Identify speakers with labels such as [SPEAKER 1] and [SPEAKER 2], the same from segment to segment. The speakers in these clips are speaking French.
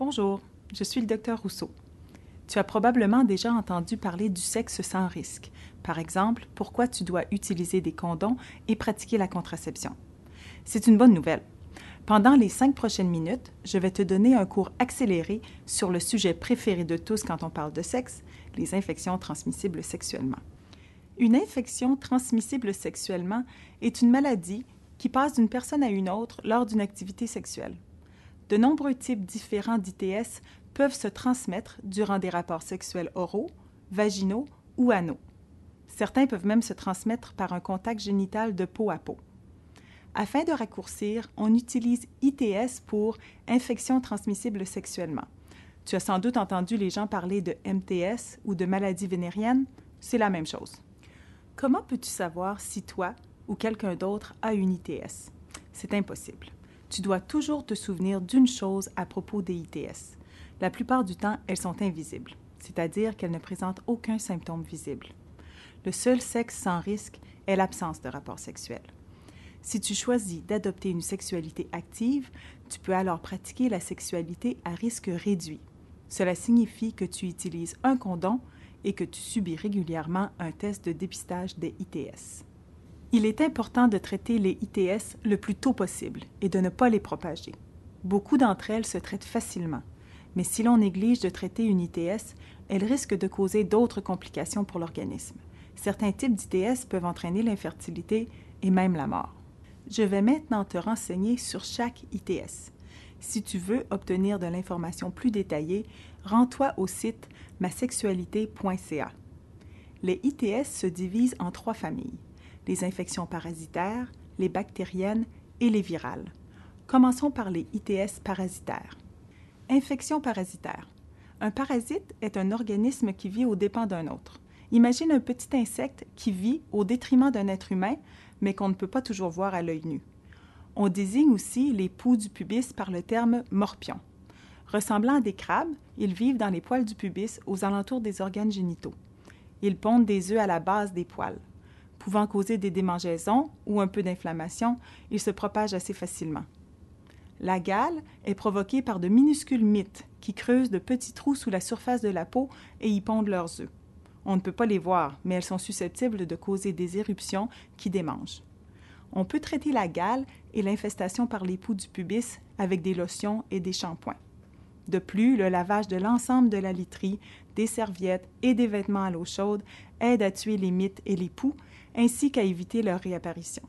[SPEAKER 1] Bonjour, je suis le docteur Rousseau. Tu as probablement déjà entendu parler du sexe sans risque. Par exemple, pourquoi tu dois utiliser des condoms et pratiquer la contraception. C'est une bonne nouvelle. Pendant les 5 prochaines minutes, je vais te donner un cours accéléré sur le sujet préféré de tous quand on parle de sexe, les infections transmissibles sexuellement. Une infection transmissible sexuellement est une maladie qui passe d'une personne à une autre lors d'une activité sexuelle. De nombreux types différents d'ITS peuvent se transmettre durant des rapports sexuels oraux, vaginaux ou anaux. Certains peuvent même se transmettre par un contact génital de peau à peau. Afin de raccourcir, on utilise ITS pour infection transmissible sexuellement. Tu as sans doute entendu les gens parler de MTS ou de maladie vénérienne, c'est la même chose. Comment peux-tu savoir si toi ou quelqu'un d'autre a une ITS? C'est impossible. Tu dois toujours te souvenir d'une chose à propos des ITS. La plupart du temps, elles sont invisibles, c'est-à-dire qu'elles ne présentent aucun symptôme visible. Le seul sexe sans risque est l'absence de rapport sexuel. Si tu choisis d'adopter une sexualité active, tu peux alors pratiquer la sexualité à risque réduit. Cela signifie que tu utilises un condom et que tu subis régulièrement un test de dépistage des ITS. Il est important de traiter les ITS le plus tôt possible et de ne pas les propager. Beaucoup d'entre elles se traitent facilement, mais si l'on néglige de traiter une ITS, elle risque de causer d'autres complications pour l'organisme. Certains types d'ITS peuvent entraîner l'infertilité et même la mort. Je vais maintenant te renseigner sur chaque ITS. Si tu veux obtenir de l'information plus détaillée, rends-toi au site masexualité.ca. Les ITS se divisent en 3 familles: les infections parasitaires, les bactériennes et les virales. Commençons par les ITS parasitaires. Infection parasitaire. Un parasite est un organisme qui vit aux dépens d'un autre. Imagine un petit insecte qui vit au détriment d'un être humain, mais qu'on ne peut pas toujours voir à l'œil nu. On désigne aussi les poux du pubis par le terme morpion. Ressemblant à des crabes, ils vivent dans les poils du pubis aux alentours des organes génitaux. Ils pondent des œufs à la base des poils. Pouvant causer des démangeaisons ou un peu d'inflammation, ils se propagent assez facilement. La gale est provoquée par de minuscules mites qui creusent de petits trous sous la surface de la peau et y pondent leurs œufs. On ne peut pas les voir, mais elles sont susceptibles de causer des éruptions qui démangent. On peut traiter la gale et l'infestation par les poux du pubis avec des lotions et des shampoings. De plus, le lavage de l'ensemble de la literie, des serviettes et des vêtements à l'eau chaude aide à tuer les mites et les poux, ainsi qu'à éviter leur réapparition.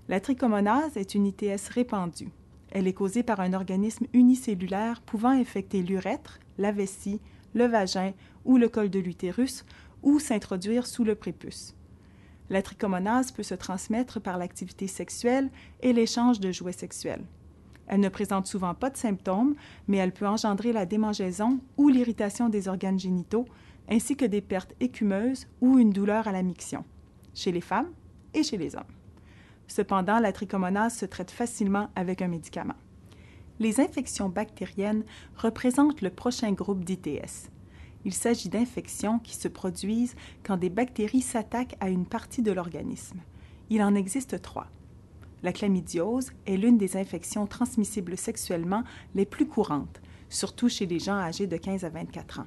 [SPEAKER 1] La trichomonase est une ITS répandue. Elle est causée par un organisme unicellulaire pouvant infecter l'urètre, la vessie, le vagin ou le col de l'utérus ou s'introduire sous le prépuce. La trichomonase peut se transmettre par l'activité sexuelle et l'échange de jouets sexuels. Elle ne présente souvent pas de symptômes, mais elle peut engendrer la démangeaison ou l'irritation des organes génitaux, ainsi que des pertes écumeuses ou une douleur à la miction, chez les femmes et chez les hommes. Cependant, la trichomonase se traite facilement avec un médicament. Les infections bactériennes représentent le prochain groupe d'ITS. Il s'agit d'infections qui se produisent quand des bactéries s'attaquent à une partie de l'organisme. Il en existe 3. La chlamydiose est l'une des infections transmissibles sexuellement les plus courantes, surtout chez les gens âgés de 15 à 24 ans.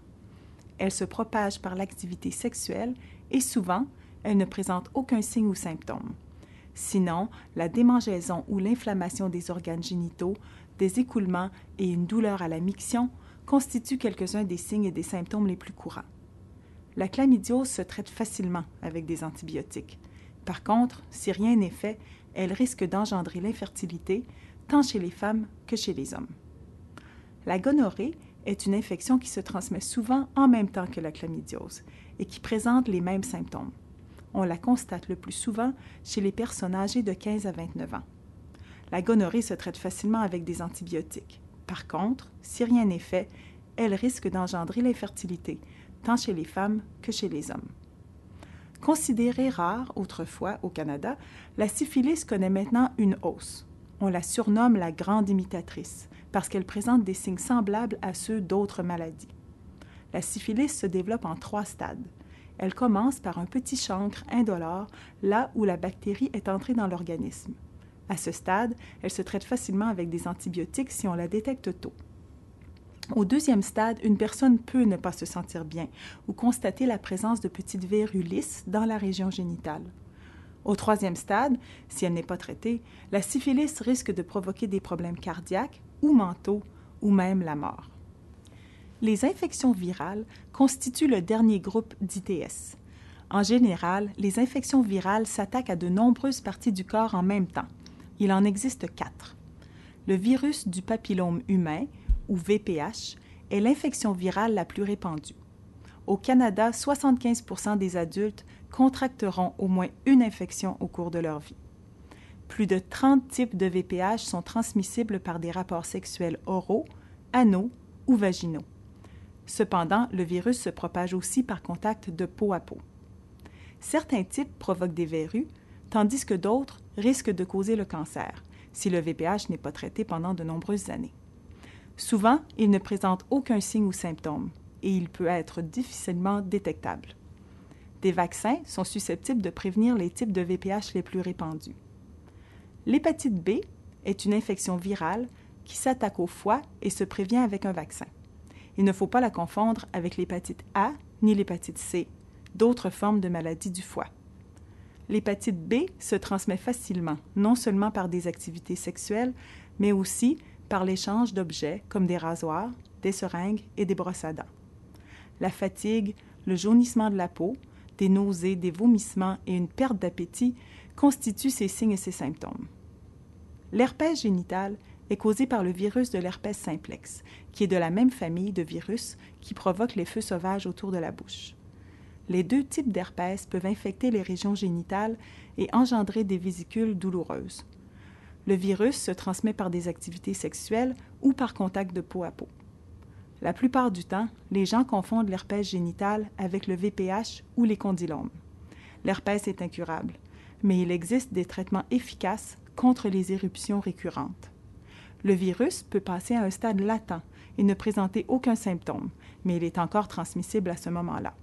[SPEAKER 1] Elle se propage par l'activité sexuelle et souvent, elle ne présente aucun signe ou symptôme. Sinon, la démangeaison ou l'inflammation des organes génitaux, des écoulements et une douleur à la miction constituent quelques-uns des signes et des symptômes les plus courants. La chlamydiose se traite facilement avec des antibiotiques. Par contre, si rien n'est fait, elle risque d'engendrer l'infertilité, tant chez les femmes que chez les hommes. La gonorrhée est une infection qui se transmet souvent en même temps que la chlamydiose et qui présente les mêmes symptômes. On la constate le plus souvent chez les personnes âgées de 15 à 29 ans. La gonorrhée se traite facilement avec des antibiotiques. Par contre, si rien n'est fait, elle risque d'engendrer l'infertilité, tant chez les femmes que chez les hommes. Considérée rare autrefois au Canada, la syphilis connaît maintenant une hausse. On la surnomme la grande imitatrice parce qu'elle présente des signes semblables à ceux d'autres maladies. La syphilis se développe en 3 stades. Elle commence par un petit chancre indolore, là où la bactérie est entrée dans l'organisme. À ce stade, elle se traite facilement avec des antibiotiques si on la détecte tôt. Au deuxième stade, une personne peut ne pas se sentir bien ou constater la présence de petites verrues lisses dans la région génitale. Au troisième stade, si elle n'est pas traitée, la syphilis risque de provoquer des problèmes cardiaques ou mentaux ou même la mort. Les infections virales constituent le dernier groupe d'ITS. En général, les infections virales s'attaquent à de nombreuses parties du corps en même temps. Il en existe 4. Le virus du papillome humain, ou VPH, est l'infection virale la plus répandue. Au Canada, 75% des adultes contracteront au moins une infection au cours de leur vie. Plus de 30 types de VPH sont transmissibles par des rapports sexuels oraux, anaux ou vaginaux. Cependant, le virus se propage aussi par contact de peau à peau. Certains types provoquent des verrues, tandis que d'autres risquent de causer le cancer, si le VPH n'est pas traité pendant de nombreuses années. Souvent, il ne présente aucun signe ou symptôme, et il peut être difficilement détectable. Des vaccins sont susceptibles de prévenir les types de VPH les plus répandus. L'hépatite B est une infection virale qui s'attaque au foie et se prévient avec un vaccin. Il ne faut pas la confondre avec l'hépatite A ni l'hépatite C, d'autres formes de maladies du foie. L'hépatite B se transmet facilement, non seulement par des activités sexuelles, mais aussi par l'échange d'objets comme des rasoirs, des seringues et des brosses à dents. La fatigue, le jaunissement de la peau, des nausées, des vomissements et une perte d'appétit constituent ces signes et ces symptômes. L'herpès génital est causé par le virus de l'herpès simplex, qui est de la même famille de virus qui provoquent les feux sauvages autour de la bouche. Les deux types d'herpès peuvent infecter les régions génitales et engendrer des vésicules douloureuses. Le virus se transmet par des activités sexuelles ou par contact de peau à peau. La plupart du temps, les gens confondent l'herpès génital avec le VPH ou les condylomes. L'herpès est incurable, mais il existe des traitements efficaces contre les éruptions récurrentes. Le virus peut passer à un stade latent et ne présenter aucun symptôme, mais il est encore transmissible à ce moment-là.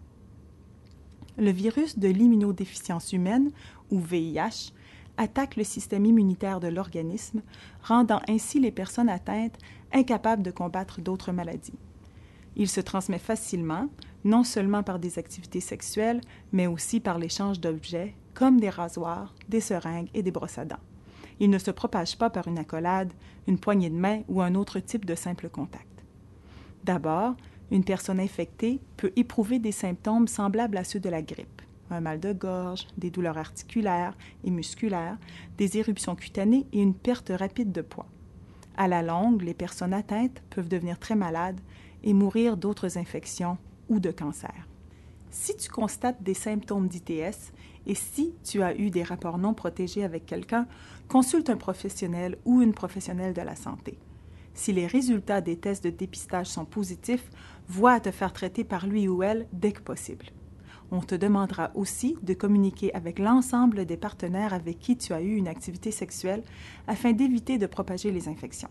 [SPEAKER 1] Le virus de l'immunodéficience humaine, ou VIH, attaque le système immunitaire de l'organisme, rendant ainsi les personnes atteintes incapables de combattre d'autres maladies. Il se transmet facilement, non seulement par des activités sexuelles, mais aussi par l'échange d'objets comme des rasoirs, des seringues et des brosses à dents. Il ne se propage pas par une accolade, une poignée de main ou un autre type de simple contact. D'abord, une personne infectée peut éprouver des symptômes semblables à ceux de la grippe, un mal de gorge, des douleurs articulaires et musculaires, des éruptions cutanées et une perte rapide de poids. À la longue, les personnes atteintes peuvent devenir très malades et mourir d'autres infections ou de cancer. Si tu constates des symptômes d'ITS et si tu as eu des rapports non protégés avec quelqu'un, consulte un professionnel ou une professionnelle de la santé. Si les résultats des tests de dépistage sont positifs, vois à te faire traiter par lui ou elle dès que possible. On te demandera aussi de communiquer avec l'ensemble des partenaires avec qui tu as eu une activité sexuelle afin d'éviter de propager les infections.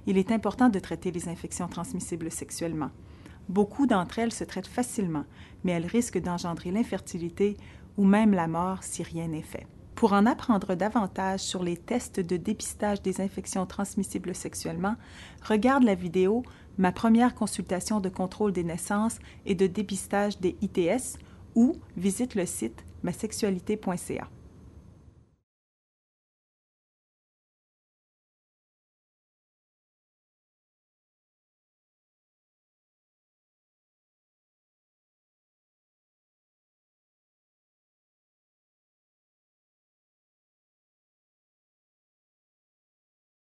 [SPEAKER 1] Il est important de traiter les infections transmissibles sexuellement. Beaucoup d'entre elles se traitent facilement, mais elles risquent d'engendrer l'infertilité ou même la mort si rien n'est fait. Pour en apprendre davantage sur les tests de dépistage des infections transmissibles sexuellement, regarde la vidéo « Ma première consultation de contrôle des naissances et de dépistage des ITS » ou visite le site masexualité.ca.